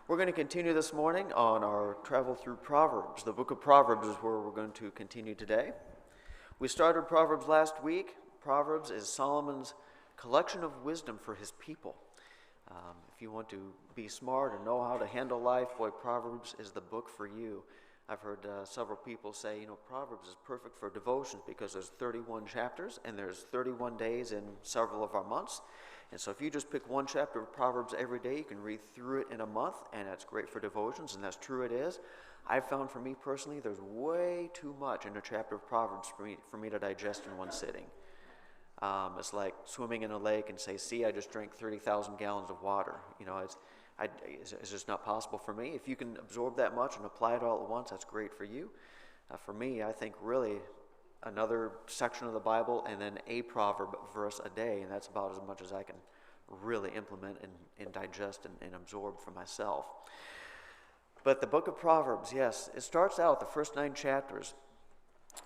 We're going to continue this morning on our travel through Proverbs. The book of Proverbs is where we're going to continue today. We started Proverbs last week. Proverbs is Solomon's collection of wisdom for his people. If you want to be smart and know how to handle life, boy, Proverbs is the book for you. I've heard several people say, Proverbs is perfect for devotions because there's 31 chapters and there's 31 days in several of our months. And so if you just pick one chapter of Proverbs every day, you can read through it in a month, and that's great for devotions, and that's true it is. I've found for me personally, there's way too much in a chapter of Proverbs for me to digest in one sitting. It's like swimming in a lake and say, see, I just drank 30,000 gallons of water. It's just not possible for me. If you can absorb that much and apply it all at once, that's great for you. For me, I think really another section of the Bible and then a proverb verse a day, and that's about as much as I can really implement and digest and absorb for myself. But the book of Proverbs, yes, it starts out the first 9 chapters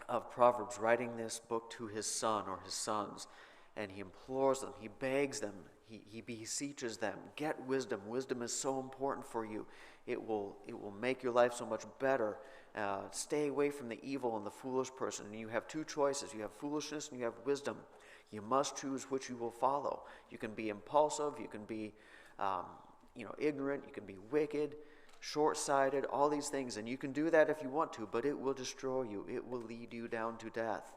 of Proverbs writing this book to his son or his sons, and he implores them, he begs them, he beseeches them, get wisdom. Wisdom is so important for you. It will make your life so much better. Stay away from the evil and the foolish person. And you have 2 choices. You have foolishness and you have wisdom. You must choose which you will follow. You can be impulsive. You can be, ignorant. You can be wicked, short-sighted, all these things. And you can do that if you want to, but it will destroy you. It will lead you down to death.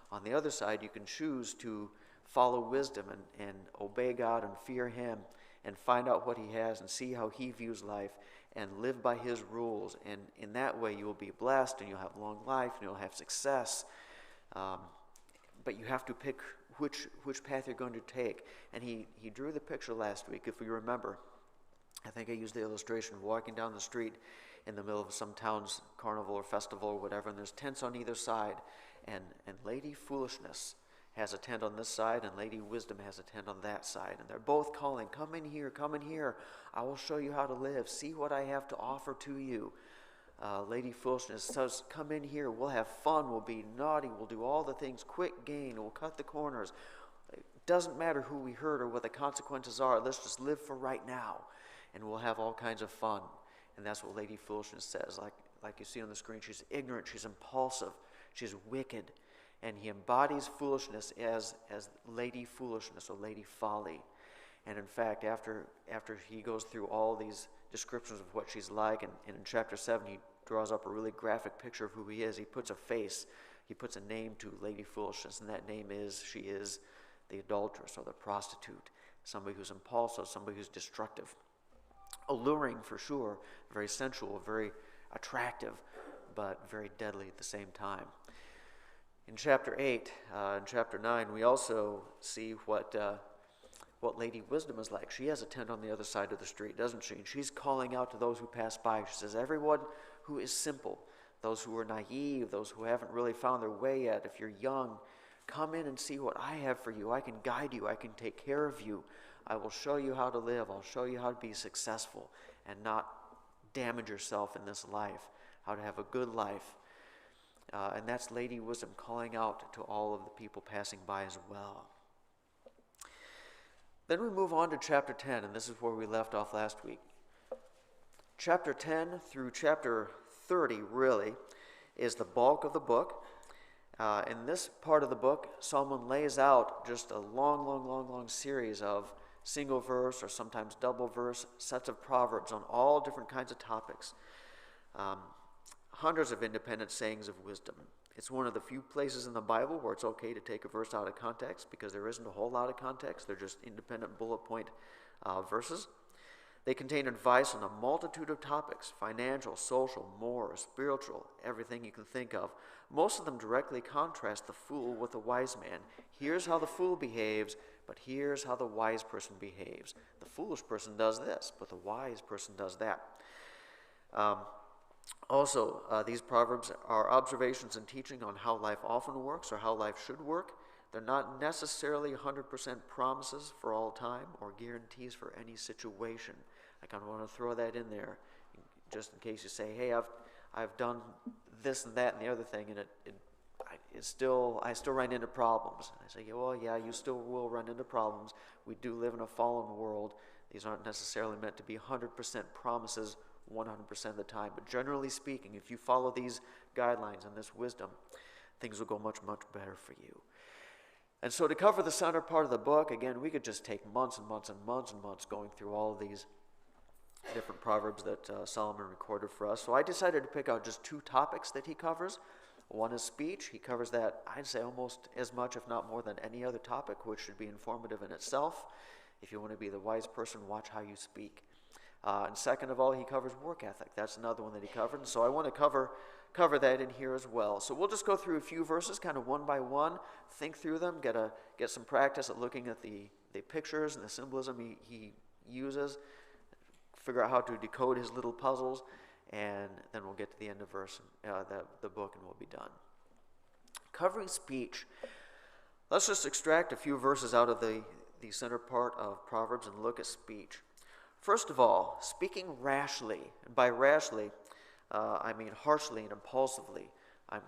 On the other side, you can choose to follow wisdom and obey God and fear Him and find out what He has and see how He views life and live by His rules. And in that way, you will be blessed and you'll have long life and you'll have success. But you have to pick which path you're going to take. And he drew the picture last week, if we remember. I think I used the illustration of walking down the street in the middle of some town's carnival or festival or whatever, and there's tents on either side. And Lady Foolishness has a tent on this side, and Lady Wisdom has a tent on that side. And they're both calling, come in here, I will show you how to live. See what I have to offer to you. Lady Foolishness says, come in here, we'll have fun, we'll be naughty, we'll do all the things, quick gain, we'll cut the corners. It doesn't matter who we hurt or what the consequences are, let's just live for right now, and we'll have all kinds of fun. And that's what Lady Foolishness says. Like you see on the screen, she's ignorant, she's impulsive, she's wicked. And he embodies foolishness as Lady Foolishness or Lady Folly. And in fact, after he goes through all these descriptions of what she's like, and in chapter 7 he draws up a really graphic picture of who he is. He puts a name to Lady Foolishness, and that name is, she is the adulteress or the prostitute, somebody who's impulsive, somebody who's destructive. Alluring for sure, very sensual, very attractive, but very deadly at the same time. In chapter 8 and chapter 9, we also see what Lady Wisdom is like. She has a tent on the other side of the street, doesn't she? And she's calling out to those who pass by. She says, everyone who is simple, those who are naive, those who haven't really found their way yet, if you're young, come in and see what I have for you. I can guide you. I can take care of you. I will show you how to live. I'll show you how to be successful and not damage yourself in this life, how to have a good life. And that's Lady Wisdom calling out to all of the people passing by as well. Then we move on to chapter 10, and this is where we left off last week. Chapter 10 through chapter 30, really, is the bulk of the book. In this part of the book, Solomon lays out just a long series of single verse or sometimes double verse sets of proverbs on all different kinds of topics. Hundreds of independent sayings of wisdom. It's one of the few places in the Bible where it's okay to take a verse out of context because there isn't a whole lot of context. They're just independent bullet point verses. They contain advice on a multitude of topics, financial, social, moral, spiritual, everything you can think of. Most of them directly contrast the fool with the wise man. Here's how the fool behaves, but here's how the wise person behaves. The foolish person does this, but the wise person does that. Also, these proverbs are observations and teaching on how life often works or how life should work. They're not necessarily 100% promises for all time or guarantees for any situation. I kind of want to throw that in there just in case you say, hey, I've done this and that and the other thing, and I still run into problems. I say, yeah, well, yeah, you still will run into problems. We do live in a fallen world. These aren't necessarily meant to be 100% promises 100% of the time. But generally speaking, if you follow these guidelines and this wisdom, things will go much, much better for you. And so to cover the center part of the book, again, we could just take months and months and months and months going through all of these different proverbs that Solomon recorded for us. So I decided to pick out just two topics that he covers. One is speech. He covers that, I'd say, almost as much, if not more, than any other topic, which should be informative in itself. If you want to be the wise person, watch how you speak. And second of all, he covers work ethic. That's another one that he covered. And so I want to cover that in here as well. So we'll just go through a few verses, kind of one by one, think through them, get some practice at looking at the pictures and the symbolism he uses, figure out how to decode his little puzzles, and then we'll get to the end of the book and we'll be done. Covering speech. Let's just extract a few verses out of the center part of Proverbs and look at speech. First of all, speaking rashly, and by rashly, I mean harshly and impulsively.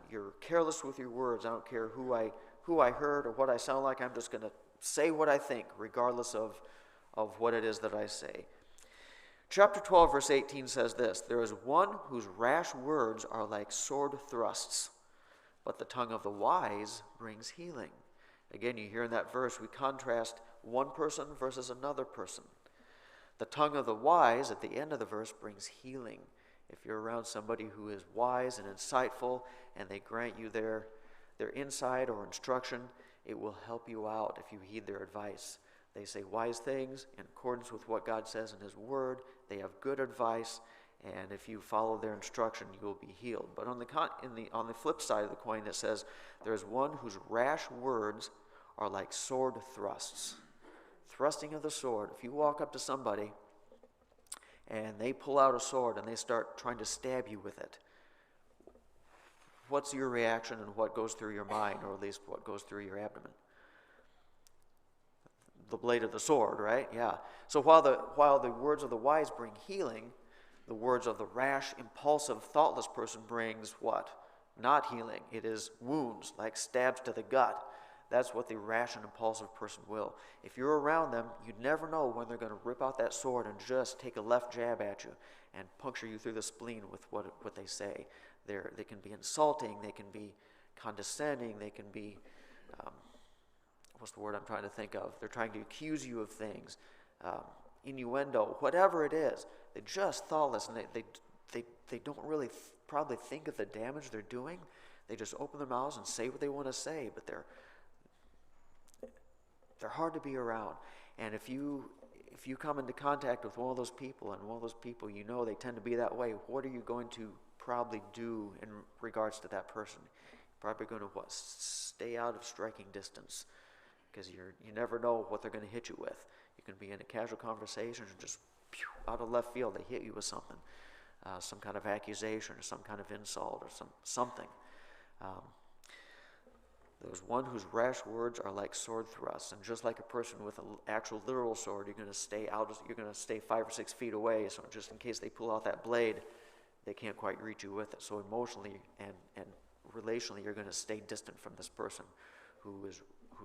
You're careless with your words. I don't care who I heard or what I sound like. I'm just going to say what I think, regardless of what it is that I say. Chapter 12, verse 18 says this: "There is one whose rash words are like sword thrusts, but the tongue of the wise brings healing." Again, you hear in that verse, we contrast one person versus another person. The tongue of the wise, at the end of the verse, brings healing. If you're around somebody who is wise and insightful, and they grant you their insight or instruction, it will help you out if you heed their advice. They say wise things in accordance with what God says in His Word. They have good advice, and if you follow their instruction, you will be healed. But on the flip side of the coin, it says, "There is one whose rash words are like sword thrusts." Thrusting of the sword. If you walk up to somebody and they pull out a sword and they start trying to stab you with it, what's your reaction and what goes through your mind, or at least what goes through your abdomen? The blade of the sword, right? Yeah. So while the words of the wise bring healing, the words of the rash, impulsive, thoughtless person brings what? Not healing. It is wounds, like stabs to the gut. That's what the rash and impulsive person will. If you're around them, you never know when they're going to rip out that sword and just take a left jab at you and puncture you through the spleen with what they say. They can be insulting, they can be condescending, they can be, what's the word I'm trying to think of? They're trying to accuse you of things, innuendo, whatever it is. They're just thoughtless, and they don't really probably think of the damage they're doing. They just open their mouths and say what they want to say, but they're hard to be around. And if you come into contact with one of those people, and one of those people you know they tend to be that way, what are you going to probably do in regards to that person? You're probably going to stay out of striking distance, because you never know what they're going to hit you with. You can be in a casual conversation and just out of left field they hit you with something, some kind of accusation or some kind of insult or something. There's one whose rash words are like sword thrusts, and just like a person with an actual literal sword, you're going to stay 5 or 6 feet away, so just in case they pull out that blade, they can't quite reach you with it. So emotionally and relationally, you're going to stay distant from this person who's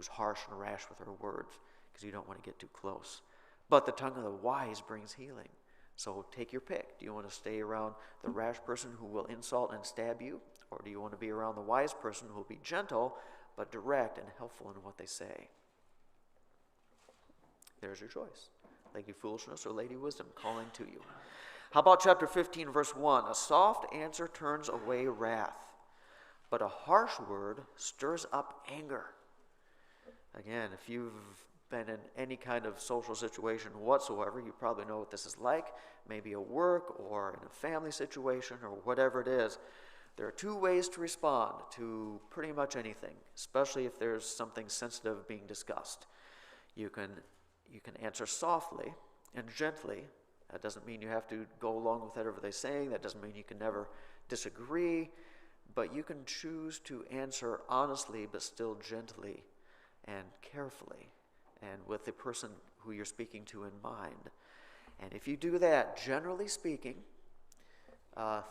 harsh and rash with her words, because you don't want to get too close. But the tongue of the wise brings healing. So take your pick. Do you want to stay around the rash person who will insult and stab you, or do you want to be around the wise person who will be gentle but direct and helpful in what they say? There's your choice. Lady Foolishness or Lady Wisdom calling to you. How about chapter 15, verse 1? "A soft answer turns away wrath, but a harsh word stirs up anger." Again, if you've been in any kind of social situation whatsoever, you probably know what this is like. Maybe at work or in a family situation or whatever it is. There are two ways to respond to pretty much anything, especially if there's something sensitive being discussed. You can answer softly and gently. That doesn't mean you have to go along with whatever they're saying. That doesn't mean you can never disagree. But you can choose to answer honestly but still gently and carefully, and with the person who you're speaking to in mind. And if you do that, generally speaking,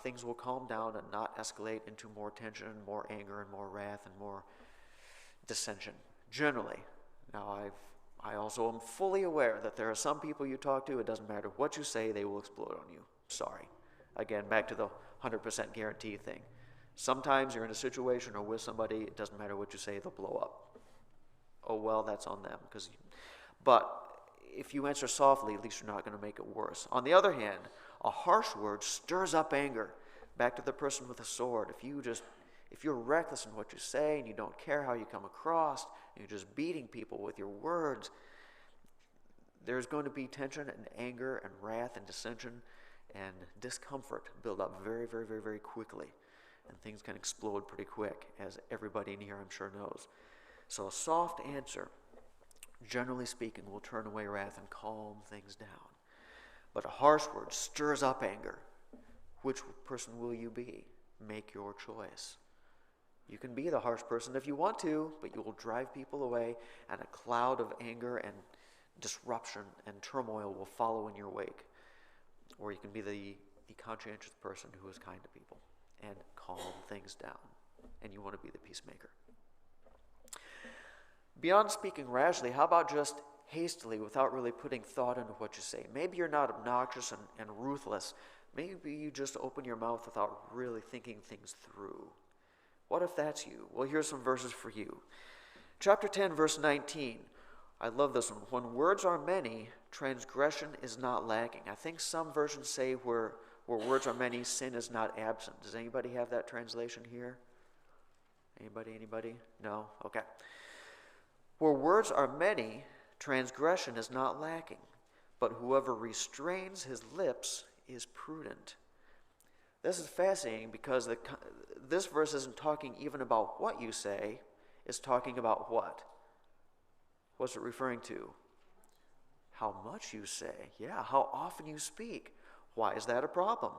things will calm down and not escalate into more tension, more anger, and more wrath, and more dissension, generally. Now, I also am fully aware that there are some people you talk to, it doesn't matter what you say, they will explode on you. Sorry. Again, back to the 100% guarantee thing. Sometimes you're in a situation or with somebody, it doesn't matter what you say, they'll blow up. Oh, well, that's on them. But if you answer softly, at least you're not going to make it worse. On the other hand, a harsh word stirs up anger. Back to the person with a sword. If you're reckless in what you say and you don't care how you come across, and you're just beating people with your words, there's going to be tension and anger and wrath and dissension and discomfort build up very, very, very, very quickly. And things can explode pretty quick, as everybody in here I'm sure knows. So a soft answer, generally speaking, will turn away wrath and calm things down. But a harsh word stirs up anger. Which person will you be? Make your choice. You can be the harsh person if you want to, but you will drive people away, and a cloud of anger and disruption and turmoil will follow in your wake. Or you can be the conscientious person who is kind to people and calm things down, and you want to be the peacemaker. Beyond speaking rashly, how about just hastily without really putting thought into what you say? Maybe you're not obnoxious and ruthless. Maybe you just open your mouth without really thinking things through. What if that's you? Well, here's some verses for you. Chapter 10, verse 19. I love this one. When words are many, transgression is not lacking. I think some versions say where words are many, sin is not absent. Does anybody have that translation here? Anybody? No? Okay. Where words are many, transgression is not lacking, but whoever restrains his lips is prudent. This is fascinating because this verse isn't talking even about what you say, it's talking about what? What's it referring to? How much you say. Yeah, how often you speak. Why is that a problem?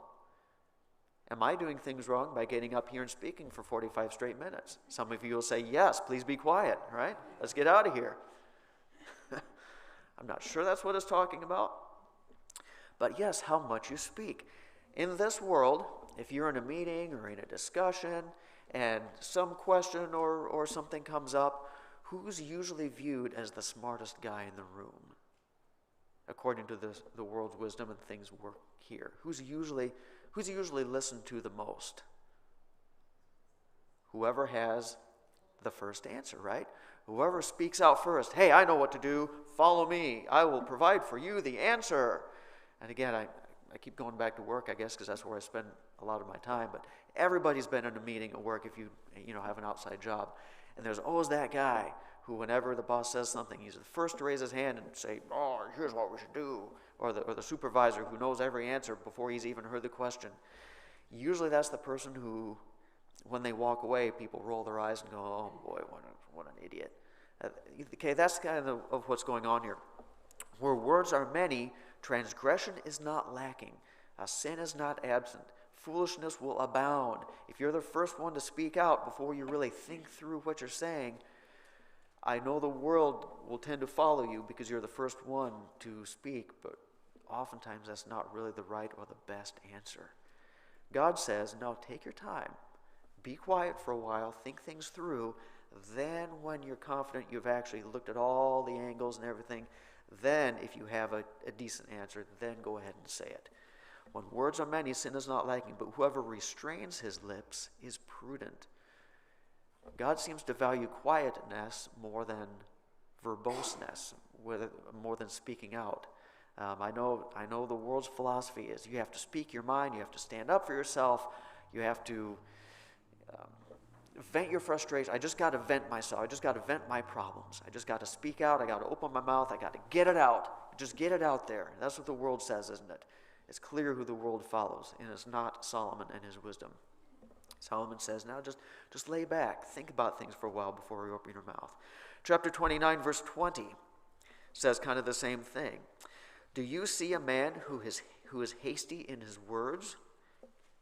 Am I doing things wrong by getting up here and speaking for 45 straight minutes? Some of you will say, yes, please be quiet, right? Let's get out of here. I'm not sure that's what it's talking about. But yes, how much you speak. In this world, if you're in a meeting or in a discussion and some question or something comes up, who's usually viewed as the smartest guy in the room? According to the world's wisdom and things work here. Who's usually listened to the most? Whoever has the first answer, right? Whoever speaks out first. Hey, I know what to do. Follow me. I will provide for you the answer. And again, I keep going back to work, I guess, because that's where I spend a lot of my time. But everybody's been in a meeting at work if you have an outside job. And there's always that guy who, whenever the boss says something, he's the first to raise his hand and say, oh, here's what we should do. Or the supervisor who knows every answer before he's even heard the question. Usually that's the person who, when they walk away, people roll their eyes and go, oh boy, what an idiot. Okay, that's kind of what's going on here. Where words are many, transgression is not lacking. Sin is not absent. Foolishness will abound. If you're the first one to speak out before you really think through what you're saying, I know the world will tend to follow you because you're the first one to speak, but oftentimes that's not really the right or the best answer. God says, no, take your time. Be quiet for a while, think things through. Then when you're confident you've actually looked at all the angles and everything, then if you have a decent answer, then go ahead and say it. When words are many, sin is not lacking, but whoever restrains his lips is prudent. God seems to value quietness more than verboseness, more than speaking out. I know the world's philosophy is you have to speak your mind, you have to stand up for yourself, you have to vent your frustration. I just got to vent myself. I just got to vent my problems. I just got to speak out. I got to open my mouth. I got to get it out. Just get it out there. That's what the world says, isn't it? It's clear who the world follows, and it's not Solomon and his wisdom. Solomon says, now just lay back. Think about things for a while before you open your mouth. Chapter 29, verse 20 says kind of the same thing. Do you see a man who is hasty in his words?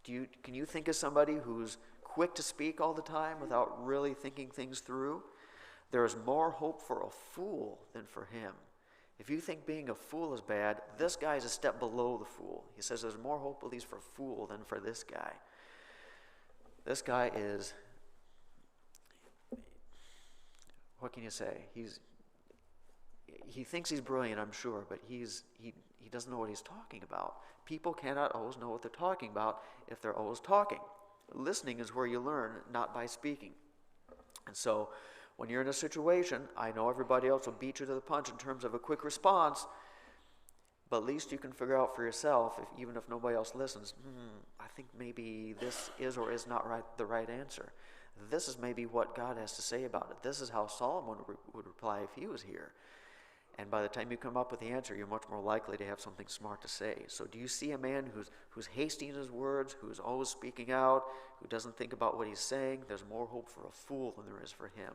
Can you think of somebody who's quick to speak all the time without really thinking things through? There is more hope for a fool than for him. If you think being a fool is bad, this guy's a step below the fool. He says there's more hope at least for a fool than for this guy. This guy is, what can you say? He thinks he's brilliant, I'm sure, but he doesn't know what he's talking about. People cannot always know what they're talking about if they're always talking. Listening is where you learn, not by speaking. And so when you're in a situation, I know everybody else will beat you to the punch in terms of a quick response, but at least you can figure out for yourself, even if nobody else listens, I think maybe this is or is not the right answer. This is maybe what God has to say about it. This is how Solomon would reply if he was here. And by the time you come up with the answer, you're much more likely to have something smart to say. So do you see a man who's hasty in his words, who's always speaking out, who doesn't think about what he's saying? There's more hope for a fool than there is for him.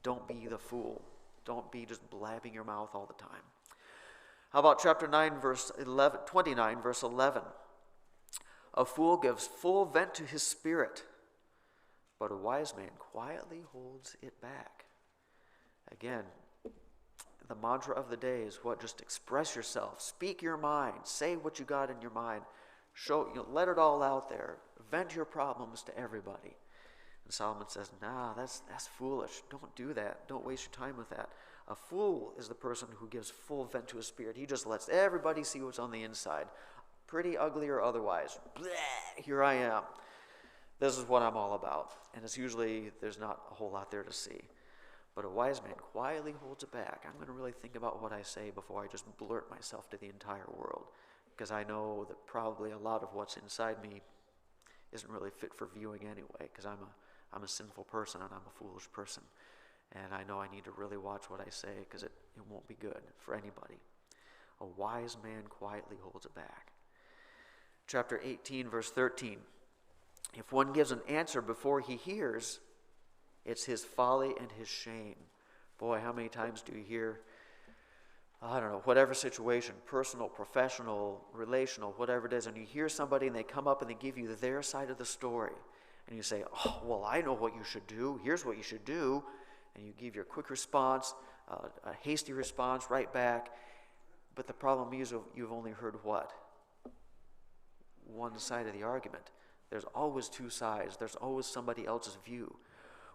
Don't be the fool. Don't be just blabbing your mouth all the time. How about chapter 29, verse 11? A fool gives full vent to his spirit, but a wise man quietly holds it back. Again, the mantra of the day is what? Just express yourself. Speak your mind. Say what you got in your mind. Let it all out there. Vent your problems to everybody. And Solomon says, nah, that's foolish. Don't do that. Don't waste your time with that. A fool is the person who gives full vent to his spirit. He just lets everybody see what's on the inside. Pretty ugly or otherwise. Bleh, here I am. This is what I'm all about. And it's usually, there's not a whole lot there to see. But a wise man quietly holds it back. I'm going to really think about what I say before I just blurt myself to the entire world. Because I know that probably a lot of what's inside me isn't really fit for viewing anyway. Because I'm a sinful person and I'm a foolish person. And I know I need to really watch what I say because it won't be good for anybody. A wise man quietly holds it back. Chapter 18, verse 13. If one gives an answer before he hears, it's his folly and his shame. Boy, how many times do you hear, I don't know, whatever situation, personal, professional, relational, whatever it is, and you hear somebody and they come up and they give you their side of the story. And you say, oh, well, I know what you should do. Here's what you should do. And you give your quick response, a hasty response right back. But the problem is you've only heard what? One side of the argument. There's always two sides. There's always somebody else's view.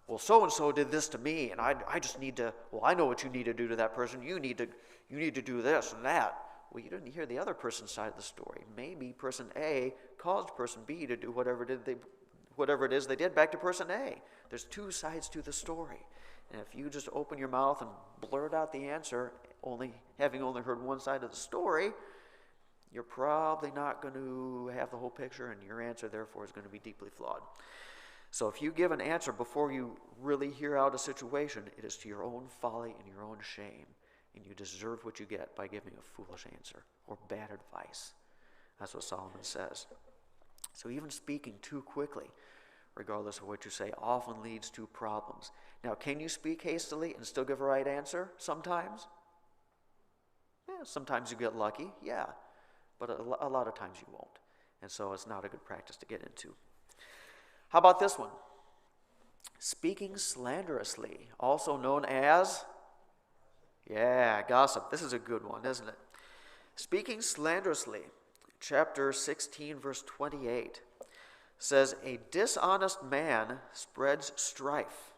Well, so-and-so did this to me, and I just need to, well, I know what you need to do to that person. You need to do this and that. Well, you didn't hear the other person's side of the story. Maybe person A caused person B to do whatever it is they did back to person A. There's two sides to the story. And if you just open your mouth and blurt out the answer, having only heard one side of the story, you're probably not going to have the whole picture, and your answer, therefore, is going to be deeply flawed. So if you give an answer before you really hear out a situation, it is to your own folly and your own shame, and you deserve what you get by giving a foolish answer or bad advice. That's what Solomon says. So even speaking too quickly, regardless of what you say, often leads to problems. Now, can you speak hastily and still give a right answer sometimes? Yeah, sometimes you get lucky, yeah. But a lot of times you won't. And so it's not a good practice to get into. How about this one? Speaking slanderously, also known as, gossip. This is a good one, isn't it? Speaking slanderously, chapter 16, verse 28, says, a dishonest man spreads strife,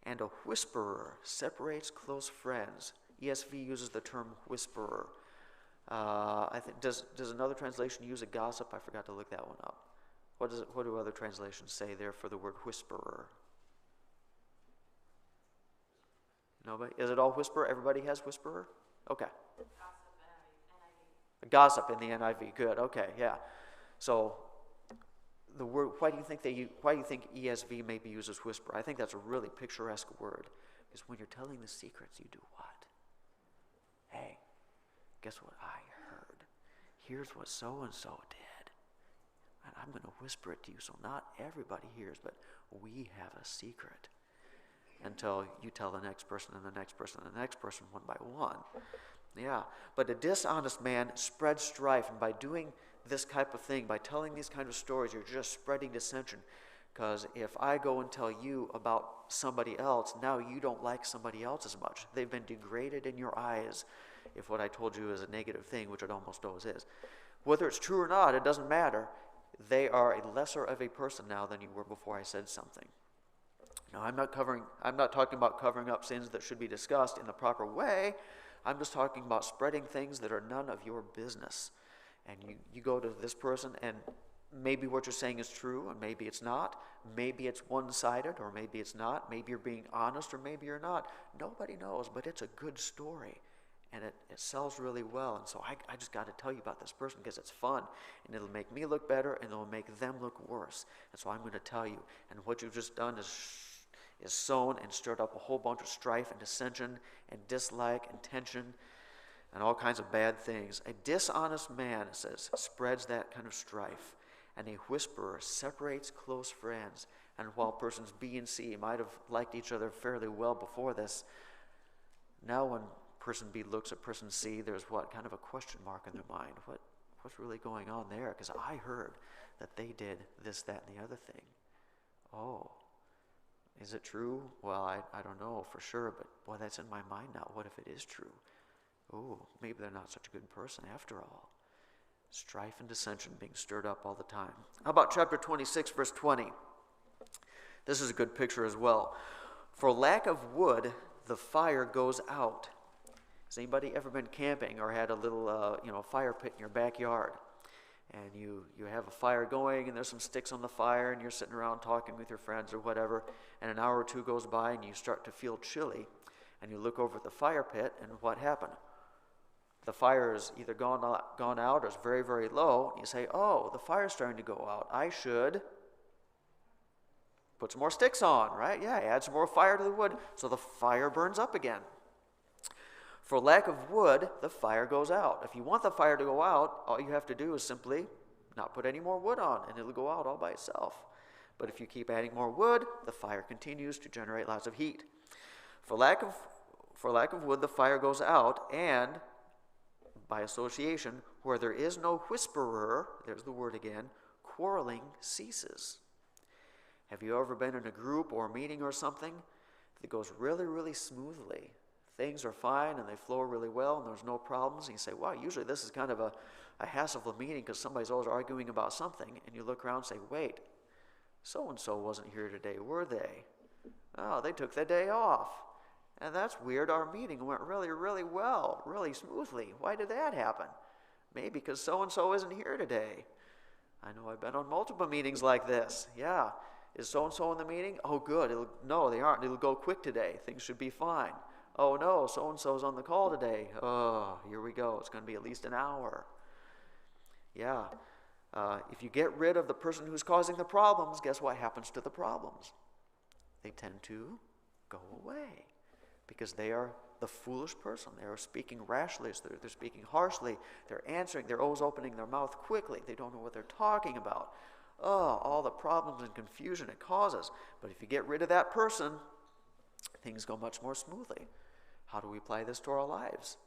and a whisperer separates close friends. ESV uses the term whisperer. I think does another translation use a gossip? I forgot to look that one up. What do other translations say there for the word whisperer? Nobody? Is it all whisperer? Everybody has whisperer? Okay. Gossip in the NIV. Good. Okay. Yeah. So the word. Why do you think ESV maybe uses whisper? I think that's a really picturesque word, because when you're telling the secrets, you do what? Hey, guess what I heard? Here's what so-and-so did. And I'm going to whisper it to you so not everybody hears, but we have a secret. Until you tell the next person and the next person and the next person one by one. Yeah, but a dishonest man spreads strife, and by doing this type of thing, by telling these kind of stories, you're just spreading dissension. Because if I go and tell you about somebody else, now you don't like somebody else as much. They've been degraded in your eyes. if what I told you is a negative thing, which it almost always is. Whether it's true or not, it doesn't matter. They are a lesser of a person now than you were before I said something. Now, I'm not talking about covering up sins that should be discussed in the proper way. I'm just talking about spreading things that are none of your business. And you go to this person, and maybe what you're saying is true, and maybe it's not. Maybe it's one-sided, or maybe it's not. Maybe you're being honest, or maybe you're not. Nobody knows, but it's a good story. And it sells really well. And so I just got to tell you about this person because it's fun. And it'll make me look better, and it'll make them look worse. And so I'm going to tell you. And what you've just done is sown and stirred up a whole bunch of strife and dissension and dislike and tension and all kinds of bad things. A dishonest man, it says, spreads that kind of strife. And a whisperer separates close friends. And while persons B and C might have liked each other fairly well before this, now when person B looks at person C, there's kind of a question mark in their mind. What's really going on there? Because I heard that they did this, that, and the other thing. Oh, is it true? Well, I don't know for sure, but boy, that's in my mind now. What if it is true? Oh, maybe they're not such a good person after all. Strife and dissension being stirred up all the time. How about chapter 26, verse 20? This is a good picture as well. For lack of wood, the fire goes out. Has anybody ever been camping or had a little fire pit in your backyard? And you have a fire going, and there's some sticks on the fire, and you're sitting around talking with your friends or whatever, and an hour or two goes by, and you start to feel chilly, and you look over at the fire pit, and what happened? The fire is either gone out or is very, very low, and you say, oh, the fire's starting to go out. I should put some more sticks on, right? Yeah, add some more fire to the wood, so the fire burns up again. For lack of wood, the fire goes out. If you want the fire to go out, all you have to do is simply not put any more wood on, and it'll go out all by itself. But if you keep adding more wood, the fire continues to generate lots of heat. For lack of wood, the fire goes out, and by association, where there is no whisperer, there's the word again, quarreling ceases. Have you ever been in a group or a meeting or something that goes really, really smoothly? Things are fine and they flow really well and there's no problems. And you say, wow, usually this is kind of a hassle of a meeting because somebody's always arguing about something. And you look around and say, wait, so-and-so wasn't here today, were they? Oh, they took the day off. And that's weird. Our meeting went really, really well, really smoothly. Why did that happen? Maybe because so-and-so isn't here today. I know I've been on multiple meetings like this. Yeah. Is so-and-so in the meeting? Oh, good. No, they aren't. It'll go quick today. Things should be fine. Oh, no, so-and-so's on the call today. Oh, here we go. It's going to be at least an hour. Yeah. If you get rid of the person who's causing the problems, guess what happens to the problems? They tend to go away because they are the foolish person. They are speaking rashly. They're speaking harshly. They're answering. They're always opening their mouth quickly. They don't know what they're talking about. Oh, all the problems and confusion it causes. But if you get rid of that person, things go much more smoothly. How do we apply this to our lives?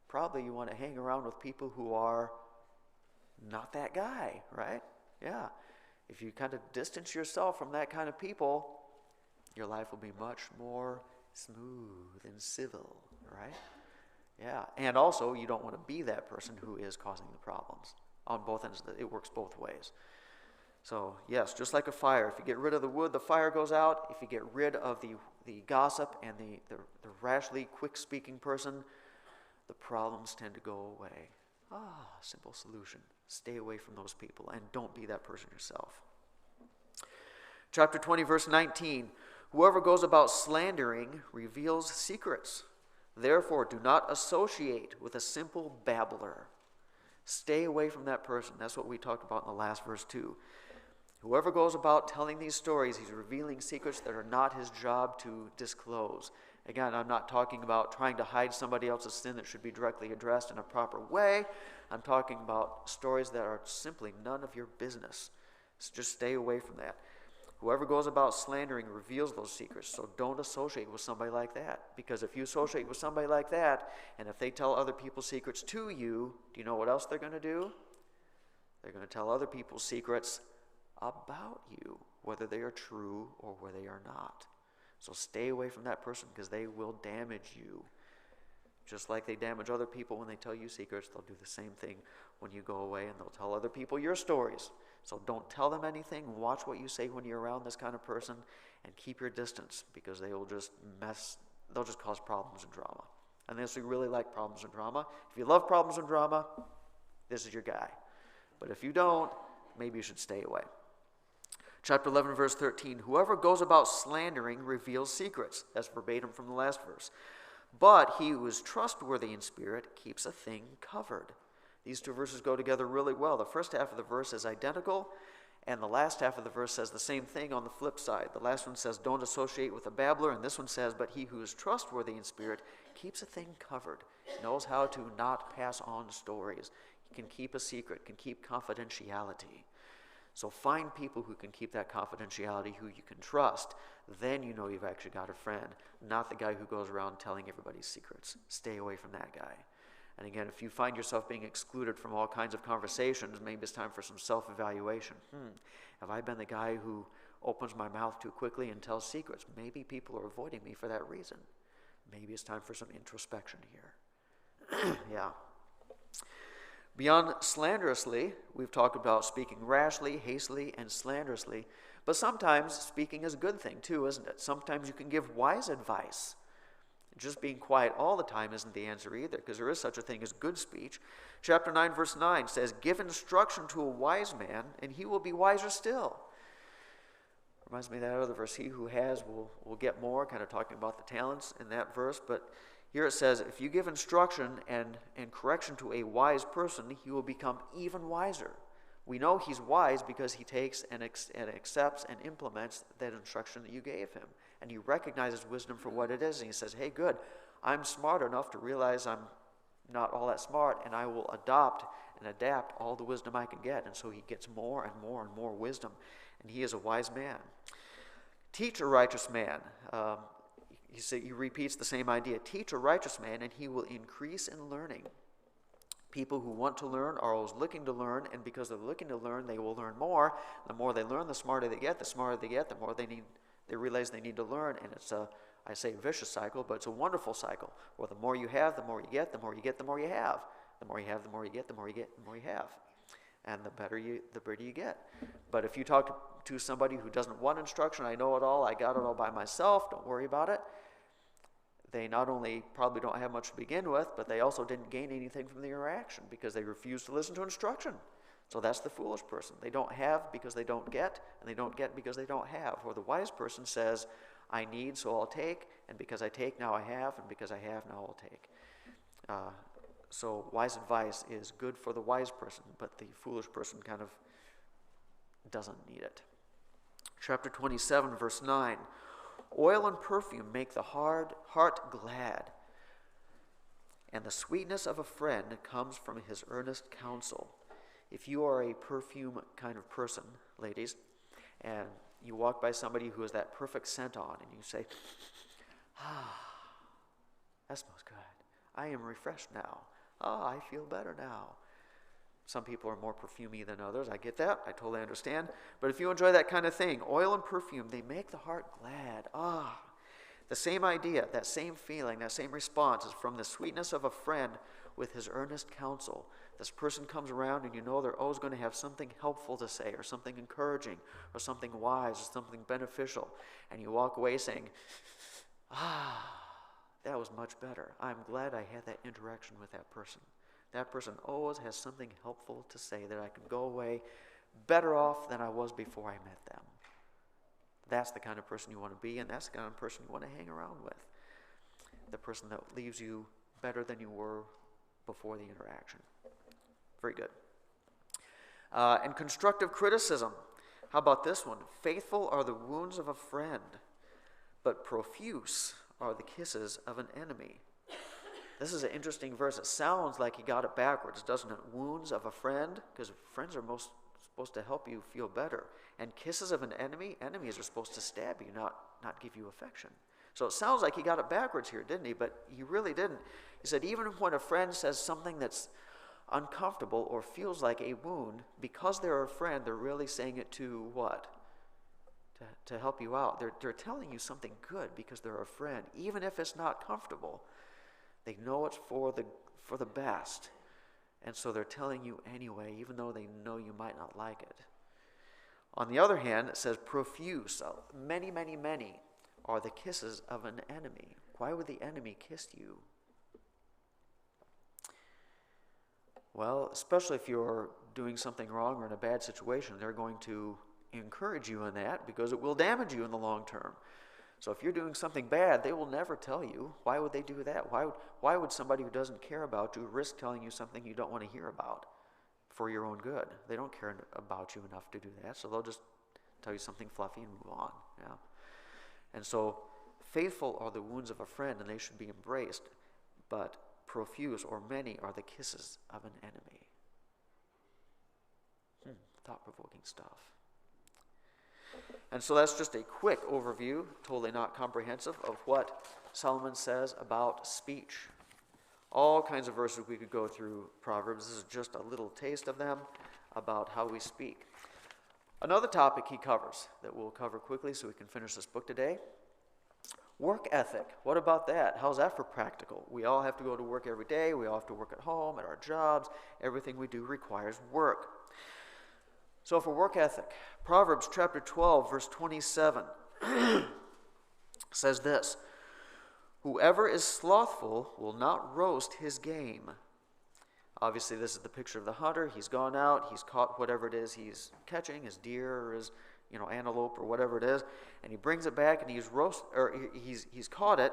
Probably you want to hang around with people who are not that guy, right? Yeah. If you kind of distance yourself from that kind of people, your life will be much more smooth and civil, right? Yeah. And also, you don't want to be that person who is causing the problems. On both ends, it works both ways. So, yes, just like a fire, if you get rid of the wood, the fire goes out. If you get rid of the gossip and the rashly quick-speaking person, the problems tend to go away. Simple solution. Stay away from those people and don't be that person yourself. Chapter 20, verse 19. Whoever goes about slandering reveals secrets. Therefore, do not associate with a simple babbler. Stay away from that person. That's what we talked about in the last verse too. Whoever goes about telling these stories, he's revealing secrets that are not his job to disclose. Again, I'm not talking about trying to hide somebody else's sin that should be directly addressed in a proper way. I'm talking about stories that are simply none of your business. So just stay away from that. Whoever goes about slandering reveals those secrets, so don't associate with somebody like that. Because if you associate with somebody like that, and if they tell other people's secrets to you, do you know what else they're going to do? They're going to tell other people's secrets about you, whether they are true or whether they are not. So stay away from that person because they will damage you. Just like they damage other people when they tell you secrets, they'll do the same thing when you go away, and they'll tell other people your stories. So don't tell them anything. Watch what you say when you're around this kind of person, and keep your distance, because they'll just cause problems and drama. Unless you really like problems and drama. If you love problems and drama, this is your guy. But if you don't, maybe you should stay away. Chapter 11, verse 13, whoever goes about slandering reveals secrets. That's verbatim from the last verse. But he who is trustworthy in spirit keeps a thing covered. These two verses go together really well. The first half of the verse is identical, and the last half of the verse says the same thing on the flip side. The last one says, don't associate with a babbler, and this one says, but he who is trustworthy in spirit keeps a thing covered. He knows how to not pass on stories. He can keep a secret, can keep confidentiality. So find people who can keep that confidentiality, who you can trust. Then you know you've actually got a friend, not the guy who goes around telling everybody's secrets. Stay away from that guy. And again, if you find yourself being excluded from all kinds of conversations, maybe it's time for some self-evaluation. Have I been the guy who opens my mouth too quickly and tells secrets? Maybe people are avoiding me for that reason. Maybe it's time for some introspection here. Yeah. Beyond slanderously, we've talked about speaking rashly, hastily, and slanderously. But sometimes speaking is a good thing too, isn't it? Sometimes you can give wise advice. Just being quiet all the time isn't the answer either, because there is such a thing as good speech. Chapter 9, verse 9 says, give instruction to a wise man, and he will be wiser still. Reminds me of that other verse, he who has will get more, kind of talking about the talents in that verse. But here it says, if you give instruction and correction to a wise person, he will become even wiser. We know he's wise because he takes and accepts and implements that instruction that you gave him. And he recognizes wisdom for what it is. And he says, hey, good, I'm smart enough to realize I'm not all that smart, and I will adopt and adapt all the wisdom I can get. And so he gets more and more and more wisdom. And he is a wise man. Teach a righteous man. He repeats the same idea. Teach a righteous man, and he will increase in learning. People who want to learn are always looking to learn, and because they're looking to learn, they will learn more. The more they learn, the smarter they get. The smarter they get, the more they realize they need to learn. And it's I say vicious cycle, but it's a wonderful cycle, where the more you have, the more you get, the more you get, the more you have. The more you have, the more you get, the more you get, the more you have. And the better you get. But if you talk to somebody who doesn't want instruction, I know it all, I got it all by myself, don't worry about it, they not only probably don't have much to begin with, but they also didn't gain anything from the interaction because they refuse to listen to instruction. So that's the foolish person. They don't have because they don't get, and they don't get because they don't have. Or the wise person says, I need, so I'll take, and because I take, now I have, and because I have, now I'll take. So wise advice is good for the wise person, but the foolish person kind of doesn't need it. Chapter 27, verse 9. Oil and perfume make the heart glad, and the sweetness of a friend comes from his earnest counsel. If you are a perfume kind of person, ladies, and you walk by somebody who has that perfect scent on, and you say, that smells good. I am refreshed now. I feel better now. Some people are more perfumey than others. I get that. I totally understand. But if you enjoy that kind of thing, oil and perfume, they make the heart glad. The same idea, that same feeling, that same response is from the sweetness of a friend with his earnest counsel. This person comes around and you know they're always going to have something helpful to say, or something encouraging, or something wise, or something beneficial. And you walk away saying, that was much better. I'm glad I had that interaction with that person. That person always has something helpful to say that I can go away better off than I was before I met them. That's the kind of person you want to be, and that's the kind of person you want to hang around with. The person that leaves you better than you were before the interaction. Very good. And constructive criticism. How about this one? Faithful are the wounds of a friend, but profuse are the kisses of an enemy. This is an interesting verse. It sounds like he got it backwards, doesn't it? Wounds of a friend, because friends are most supposed to help you feel better. And kisses of an enemy, enemies are supposed to stab you, not give you affection. So it sounds like he got it backwards here, didn't he? But he really didn't. He said even when a friend says something that's uncomfortable or feels like a wound, because they're a friend, they're really saying it to what? To help you out. They're telling you something good because they're a friend, even if it's not comfortable. They know it's for the best. And so they're telling you anyway, even though they know you might not like it. On the other hand, it says profuse. Many, many, many are the kisses of an enemy. Why would the enemy kiss you? Well, especially if you're doing something wrong or in a bad situation, they're going to encourage you in that because it will damage you in the long term. So if you're doing something bad, they will never tell you. Why would they do that? Why would somebody who doesn't care about you risk telling you something you don't want to hear about for your own good? They don't care about you enough to do that, so they'll just tell you something fluffy and move on. Yeah. And so faithful are the wounds of a friend, and they should be embraced, but profuse or many are the kisses of an enemy. Thought-provoking stuff. And so that's just a quick overview, totally not comprehensive, of what Solomon says about speech. All kinds of verses we could go through Proverbs. This is just a little taste of them about how we speak. Another topic he covers that we'll cover quickly so we can finish this book today. Work ethic. What about that? How's that for practical? We all have to go to work every day. We all have to work at home, at our jobs. Everything we do requires work. So for work ethic, Proverbs chapter 12, verse 27 says this: "Whoever is slothful will not roast his game." Obviously, this is the picture of the hunter. He's gone out, he's caught whatever it is he's catching, his deer or his antelope or whatever it is, and he brings it back and he's caught it,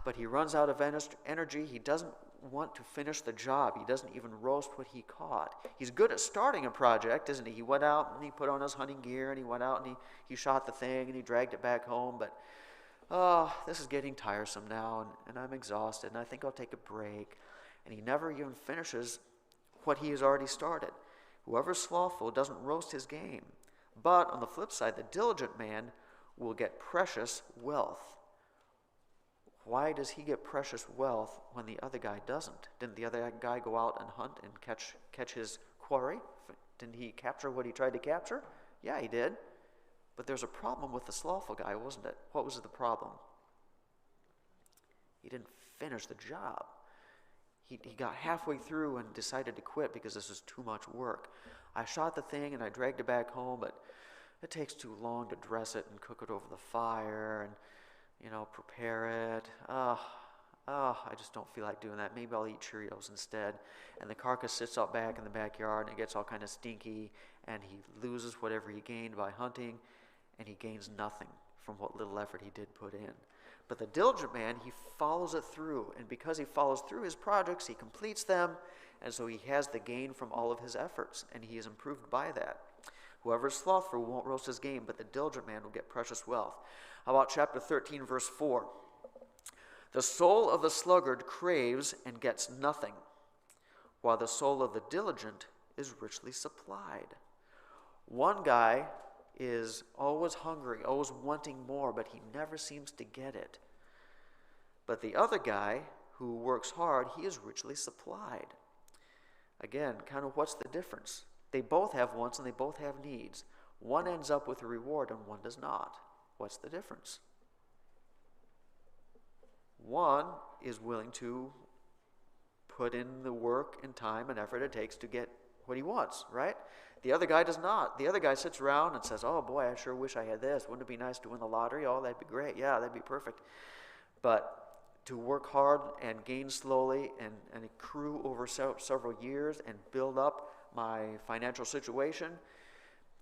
but he runs out of energy. He doesn't want to finish the job. He doesn't even roast what he caught. He's good at starting a project, isn't he? He went out and he put on his hunting gear and he went out and he shot the thing and he dragged it back home, but this is getting tiresome now and I'm exhausted and I think I'll take a break. And he never even finishes what he has already started. Whoever's slothful doesn't roast his game. But on the flip side, the diligent man will get precious wealth. Why does he get precious wealth when the other guy doesn't? Didn't the other guy go out and hunt and catch his quarry? Didn't he capture what he tried to capture? Yeah, he did. But there's a problem with the slothful guy, wasn't it? What was the problem? He didn't finish the job. He got halfway through and decided to quit because this is too much work. I shot the thing and I dragged it back home, but it takes too long to dress it and cook it over the fire and prepare it. I just don't feel like doing that. Maybe I'll eat Cheerios instead. And the carcass sits out back in the backyard and it gets all kind of stinky, and he loses whatever he gained by hunting, and he gains nothing from what little effort he did put in. But the diligent man, he follows it through, and because he follows through his projects, he completes them, and so he has the gain from all of his efforts, and he is improved by that. Whoever is slothful won't roast his game, but the diligent man will get precious wealth. How about chapter 13, verse 4? "The soul of the sluggard craves and gets nothing, while the soul of the diligent is richly supplied." One guy is always hungry, always wanting more, but he never seems to get it. But the other guy who works hard, he is richly supplied. Again, kind of what's the difference? They both have wants and they both have needs. One ends up with a reward and one does not. What's the difference? One is willing to put in the work and time and effort it takes to get what he wants, right? The other guy does not. The other guy sits around and says, "Oh boy, I sure wish I had this. Wouldn't it be nice to win the lottery? Oh, that'd be great. Yeah, that'd be perfect." But to work hard and gain slowly and accrue over several years and build up my financial situation,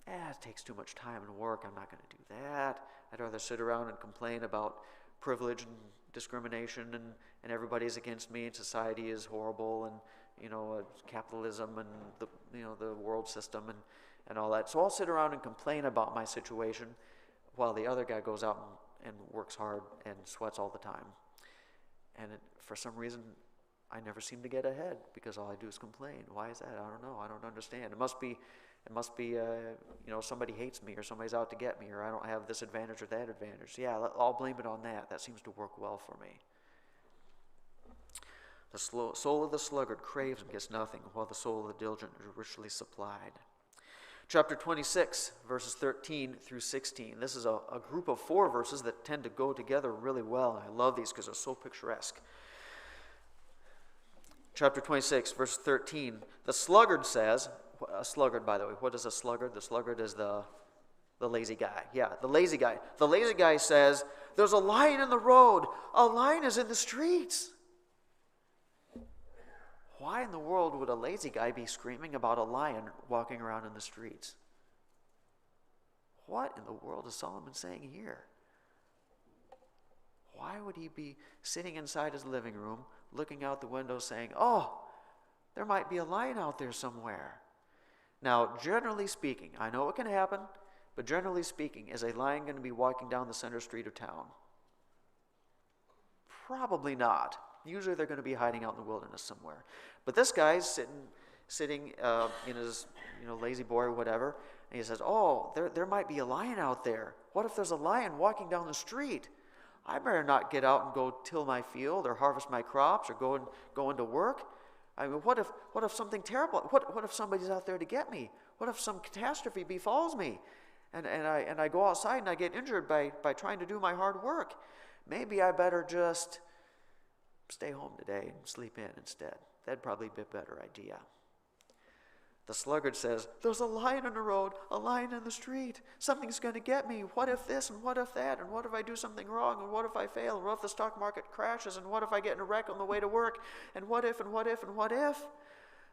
it takes too much time and work. I'm not going to do that. I'd rather sit around and complain about privilege and discrimination and everybody's against me and society is horrible and capitalism and the world system and all that. So I'll sit around and complain about my situation while the other guy goes out and works hard and sweats all the time. And for some reason, I never seem to get ahead because all I do is complain. Why is that? I don't know. I don't understand. It must be somebody hates me or somebody's out to get me or I don't have this advantage or that advantage. Yeah, I'll blame it on that. That seems to work well for me. The soul of the sluggard craves and gets nothing, while the soul of the diligent is richly supplied. Chapter 26, verses 13 through 16. This is a group of 4 verses that tend to go together really well. I love these because they're so picturesque. Chapter 26, verse 13. The sluggard says, a sluggard, by the way, what is a sluggard? The sluggard is the lazy guy. Yeah, the lazy guy. The lazy guy says, there's a lion in the road. A lion is in the streets. Why in the world would a lazy guy be screaming about a lion walking around in the streets? What in the world is Solomon saying here? Why would he be sitting inside his living room, looking out the window saying, oh, there might be a lion out there somewhere? Now, generally speaking, I know it can happen, but generally speaking, is a lion going to be walking down the center street of town? Probably not. Usually they're going to be hiding out in the wilderness somewhere. But this guy's sitting in his lazy boy or whatever, and he says, oh, there might be a lion out there. What if there's a lion walking down the street? I better not get out and go till my field or harvest my crops or go into work. I mean, what if something terrible? What if somebody's out there to get me? What if some catastrophe befalls me, and I go outside and I get injured by trying to do my hard work? Maybe I better just stay home today and sleep in instead. That'd probably be a better idea. The sluggard says, there's a lion on the road, a lion in the street. Something's going to get me. What if this and what if that? And what if I do something wrong? And what if I fail? And what if the stock market crashes? And what if I get in a wreck on the way to work? And what if and what if and what if?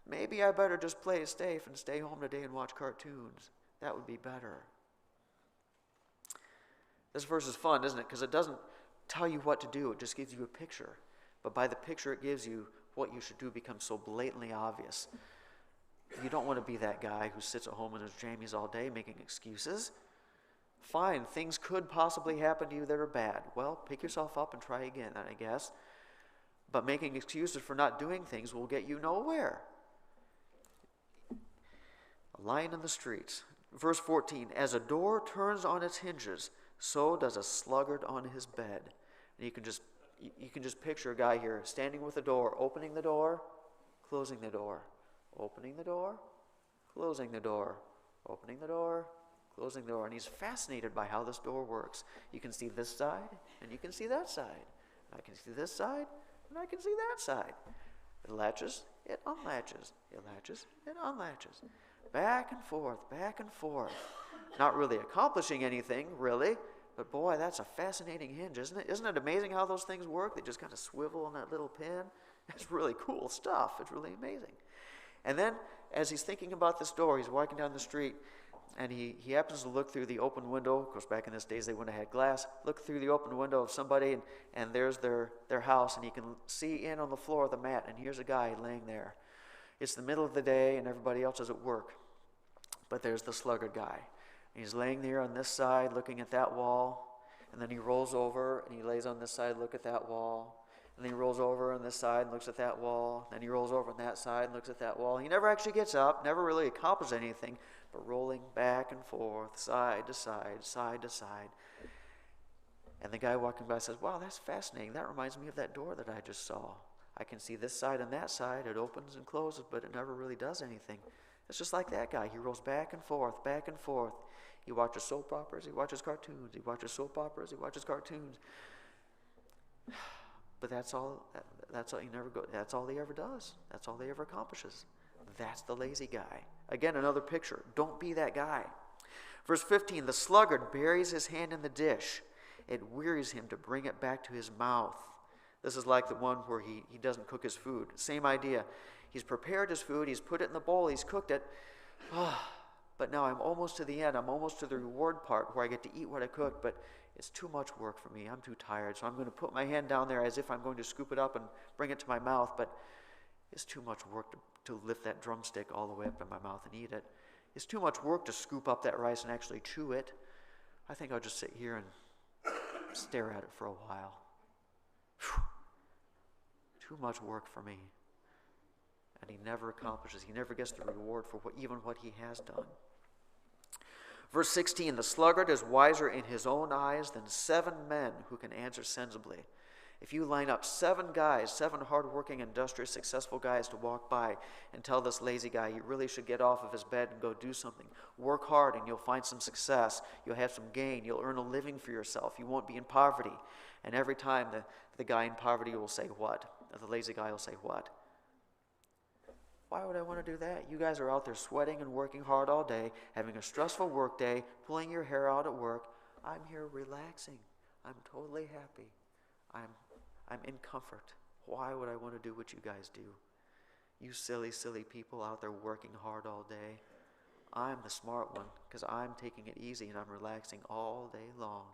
Maybe I better just play it safe and stay home today and watch cartoons. That would be better. This verse is fun, isn't it? Because it doesn't tell you what to do. It just gives you a picture. But by the picture it gives you, what you should do becomes so blatantly obvious. You don't want to be that guy who sits at home in his jammies all day making excuses. Fine, things could possibly happen to you that are bad. Well, pick yourself up and try again, I guess. But making excuses for not doing things will get you nowhere. A lion in the streets. Verse 14, as a door turns on its hinges, so does a sluggard on his bed. And you can just picture a guy here standing with a door, opening the door, closing the door. Opening the door, closing the door, opening the door, closing the door. And he's fascinated by how this door works. You can see this side, and you can see that side. I can see this side, and I can see that side. It latches, it unlatches. It latches, it unlatches. Back and forth, back and forth. Not really accomplishing anything, really. But boy, that's a fascinating hinge, isn't it? Isn't it amazing how those things work? They just kind of swivel on that little pin. It's really cool stuff. It's really amazing. And then, as he's thinking about this door, he's walking down the street, and he happens to look through the open window. Of course, back in those days, they wouldn't have had glass. Look through the open window of somebody, and there's their house, and he can see in on the floor of the mat, and here's a guy laying there. It's the middle of the day, and everybody else is at work. But there's the sluggard guy. And he's laying there on this side, looking at that wall, and then he rolls over, and he lays on this side, look at that wall. And then he rolls over on this side and looks at that wall. Then he rolls over on that side and looks at that wall. He never actually gets up, never really accomplishes anything, but rolling back and forth, side to side, side to side. And the guy walking by says, wow, that's fascinating. That reminds me of that door that I just saw. I can see this side and that side. It opens and closes, but it never really does anything. It's just like that guy. He rolls back and forth, back and forth. He watches soap operas. He watches cartoons. He watches soap operas. He watches cartoons. But that's all he never go. That's all he ever does. That's all he ever accomplishes. That's the lazy guy. Again, another picture. Don't be that guy. Verse 15, the sluggard buries his hand in the dish. It wearies him to bring it back to his mouth. This is like the one where he doesn't cook his food. Same idea. He's prepared his food. He's put it in the bowl. He's cooked it. But now I'm almost to the end. I'm almost to the reward part where I get to eat what I cooked, but it's too much work for me. I'm too tired. So I'm going to put my hand down there as if I'm going to scoop it up and bring it to my mouth, but it's too much work to lift that drumstick all the way up in my mouth and eat it. It's too much work to scoop up that rice and actually chew it. I think I'll just sit here and stare at it for a while. Whew. Too much work for me. And he never accomplishes. He never gets the reward for even what he has done. Verse 16, the sluggard is wiser in his own eyes than 7 men who can answer sensibly. If you line up 7 guys, 7 hardworking, industrious, successful guys to walk by and tell this lazy guy he really should get off of his bed and go do something, work hard and you'll find some success, you'll have some gain, you'll earn a living for yourself, you won't be in poverty. And every time the guy in poverty will say what? The lazy guy will say what? Why would I want to do that? You guys are out there sweating and working hard all day, having a stressful work day, pulling your hair out at work. I'm here relaxing. I'm totally happy. I'm in comfort. Why would I want to do what you guys do? You silly, silly people out there working hard all day. I'm the smart one because I'm taking it easy and I'm relaxing all day long.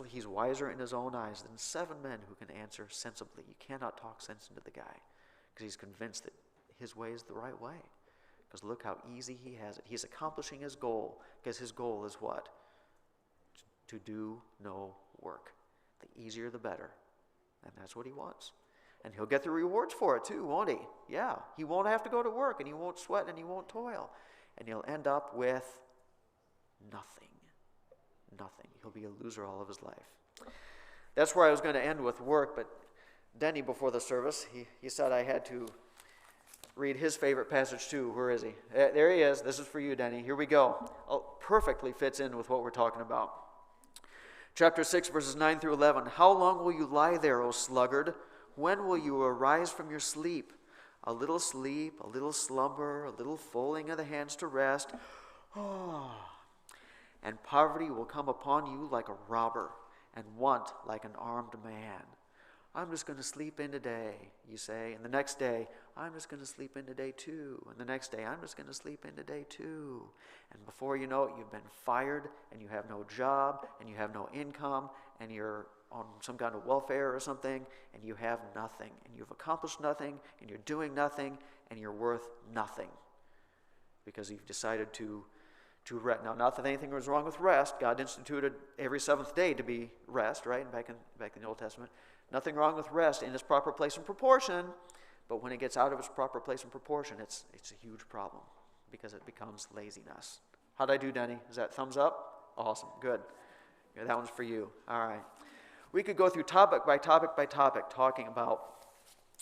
He's wiser in his own eyes than 7 men who can answer sensibly. You cannot talk sense into the guy because he's convinced that his way is the right way. Because look how easy he has it. He's accomplishing his goal because his goal is what? To do no work. The easier the better. And that's what he wants. And he'll get the rewards for it too, won't he? Yeah. He won't have to go to work, and he won't sweat, and he won't toil. And he'll end up with nothing. Nothing. He'll be a loser all of his life. That's where I was going to end with work, but Denny, before the service, he said I had to read his favorite passage too. Where is he? There he is. This is for you, Denny. Here we go. Oh, perfectly fits in with what we're talking about. Chapter 6, verses 9 through 11. How long will you lie there, O sluggard? When will you arise from your sleep? A little sleep, a little slumber, a little folding of the hands to rest. And poverty will come upon you like a robber, and want like an armed man. I'm just going to sleep in today, you say. And the next day, I'm just going to sleep in today too. And the next day, I'm just going to sleep in today too. And before you know it, you've been fired, and you have no job, and you have no income, and you're on some kind of welfare or something, and you have nothing. And you've accomplished nothing, and you're doing nothing, and you're worth nothing. Because you've decided to rest. Now, not that anything was wrong with rest. God instituted every 7th day to be rest, right? Back in the Old Testament. Nothing wrong with rest in its proper place and proportion, but when it gets out of its proper place and proportion, it's a huge problem because it becomes laziness. How'd I do, Denny? Is that thumbs up? Awesome. Good. Yeah, that one's for you. All right. We could go through topic by topic by topic talking about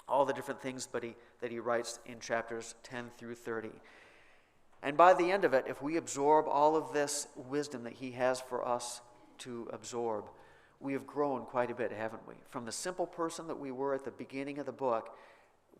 all the different things that he writes in chapters 10 through 30. And by the end of it, if we absorb all of this wisdom that he has for us to absorb, we have grown quite a bit, haven't we? From the simple person that we were at the beginning of the book,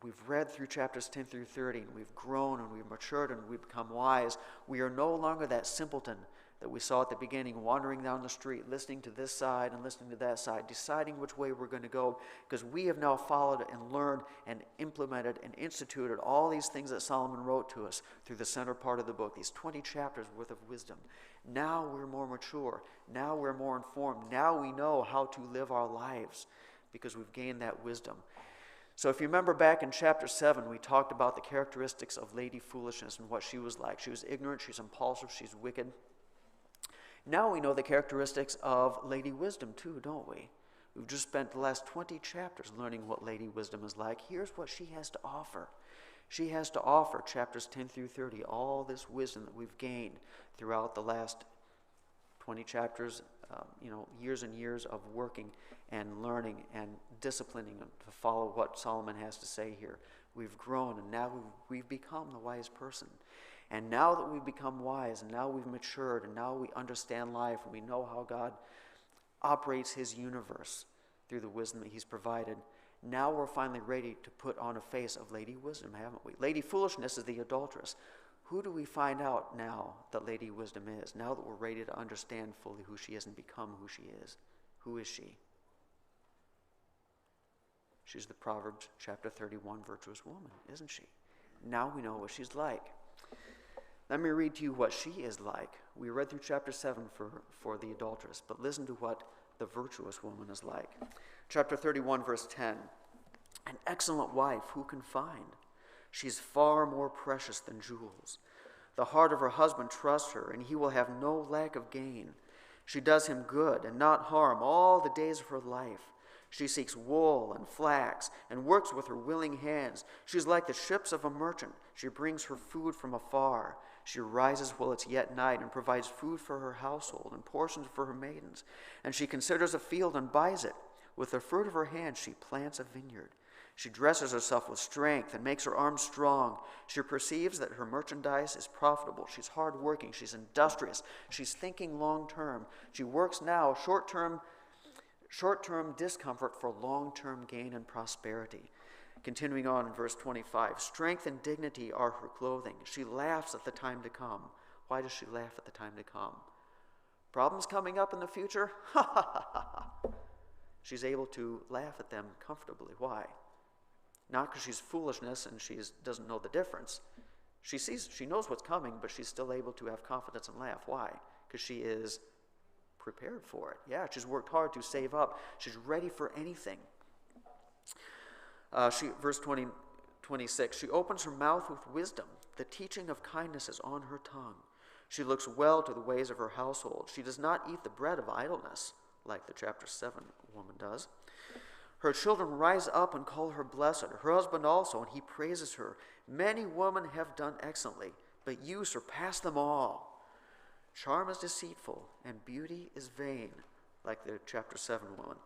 we've read through chapters 10 through 30, and we've grown, and we've matured, and we've become wise. We are no longer that simpleton that we saw at the beginning, wandering down the street, listening to this side and listening to that side, deciding which way we're going to go, because we have now followed and learned and implemented and instituted all these things that Solomon wrote to us through the center part of the book, these 20 chapters worth of wisdom. Now we're more mature. Now we're more informed. Now we know how to live our lives because we've gained that wisdom. So if you remember back in chapter 7, we talked about the characteristics of Lady Foolishness and what she was like. She was ignorant, she's impulsive, she's wicked. Now we know the characteristics of Lady Wisdom too, don't we? We've just spent the last 20 chapters learning what Lady Wisdom is like. Here's what she has to offer. She has to offer, chapters 10 through 30, all this wisdom that we've gained throughout the last 20 chapters, years and years of working and learning and disciplining to follow what Solomon has to say here. We've grown, and now we've become the wise person. And now that we've become wise, and now we've matured, and now we understand life, and we know how God operates his universe through the wisdom that he's provided, now we're finally ready to put on a face of Lady Wisdom, haven't we? Lady Foolishness is the adulteress. Who do we find out now that Lady Wisdom is? Now that we're ready to understand fully who she is and become who she is. Who is she? She's the Proverbs chapter 31 virtuous woman, isn't she? Now we know what she's like. Let me read to you what she is like. We read through chapter 7 for the adulteress, but listen to what the virtuous woman is like. Chapter 31, verse 10. An excellent wife who can find? She's far more precious than jewels. The heart of her husband trusts her, and he will have no lack of gain. She does him good and not harm all the days of her life. She seeks wool and flax and works with her willing hands. She's like the ships of a merchant. She brings her food from afar. She rises while it's yet night and provides food for her household and portions for her maidens. And she considers a field and buys it. With the fruit of her hand she plants a vineyard. She dresses herself with strength and makes her arms strong. She perceives that her merchandise is profitable. She's hardworking. She's industrious. She's thinking long term. She works now short-term discomfort for long-term gain and prosperity. Continuing on in verse 25, strength and dignity are her clothing. She laughs at the time to come. Why does she laugh at the time to come? Problems coming up in the future? Ha ha ha ha ha. She's able to laugh at them comfortably. Why? Not because she's foolishness and she doesn't know the difference. She knows what's coming, but she's still able to have confidence and laugh. Why? Because she is prepared for it. Yeah, she's worked hard to save up. She's ready for anything. Verse 26, she opens her mouth with wisdom. The teaching of kindness is on her tongue. She looks well to the ways of her household. She does not eat the bread of idleness, like the chapter 7 woman does. Her children rise up and call her blessed, her husband also, and he praises her. Many women have done excellently, but you surpass them all. Charm is deceitful, and beauty is vain, like the chapter 7 woman.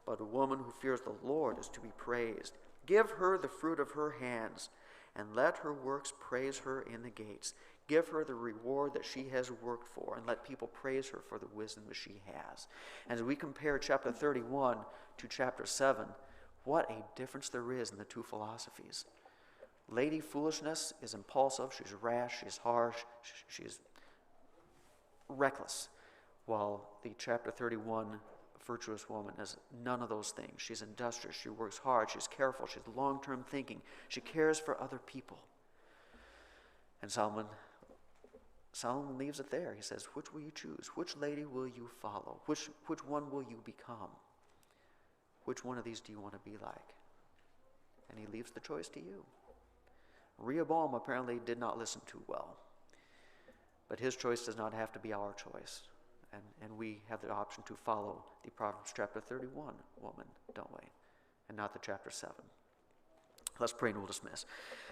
But a woman who fears the Lord is to be praised. Give her the fruit of her hands, and let her works praise her in the gates. Give her the reward that she has worked for, and let people praise her for the wisdom that she has. And as we compare chapter 31 to chapter 7, what a difference there is in the two philosophies. Lady foolishness is impulsive, she's rash, she's harsh, she's reckless, while the chapter 31 virtuous woman is none of those things. She's industrious, she works hard, she's careful, she's long-term thinking, she cares for other people. And Solomon leaves it there. He says, which will you choose? Which lady will you follow? Which one will you become? Which one of these do you want to be like? And he leaves the choice to you. Rehoboam apparently did not listen too well. But his choice does not have to be our choice. And we have the option to follow the Proverbs chapter 31 woman, don't we? And not the chapter 7. Let's pray and we'll dismiss.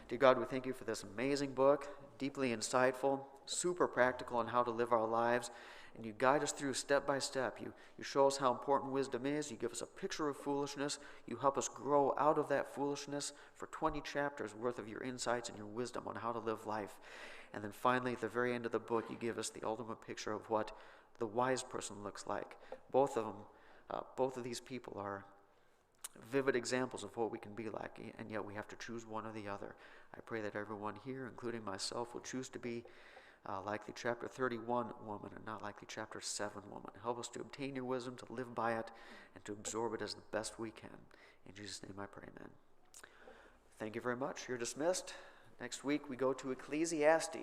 Dear God, we thank you for this amazing book, deeply insightful, super practical on how to live our lives. And you guide us through step by step. You show us how important wisdom is. You give us a picture of foolishness. You help us grow out of that foolishness for 20 chapters worth of your insights and your wisdom on how to live life. And then finally, at the very end of the book, you give us the ultimate picture of what the wise person looks like. Both of these people are vivid examples of what we can be like, and yet we have to choose one or the other. I pray that everyone here, including myself, will choose to be like the chapter 31 woman and not like the chapter 7 woman. Help us to obtain your wisdom, to live by it, and to absorb it as the best we can. In Jesus' name I pray, amen. Thank you very much. You're dismissed. Next week we go to Ecclesiastes.